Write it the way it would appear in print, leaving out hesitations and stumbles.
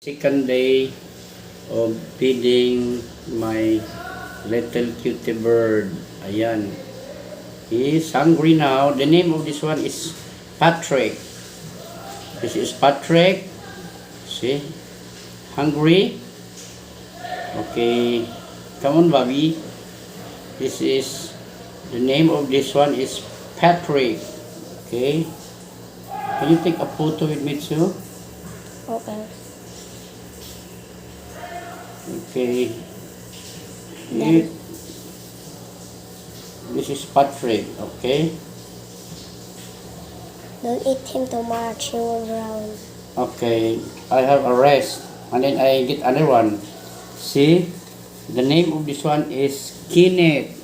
Second day of feeding my little cutie bird. Ayan. He is hungry now. The name of this one is Patrick. This is Patrick. See? Hungry? Okay. Come on, Bobby. This is, the name of this one is Patrick. Okay. Can you take a photo with me too? Okay. Okay. This is Patrick, okay? Don't eat him too much, he will drown. Okay. I have a rest. And then I get another one. See? The name of this one is Kenneth.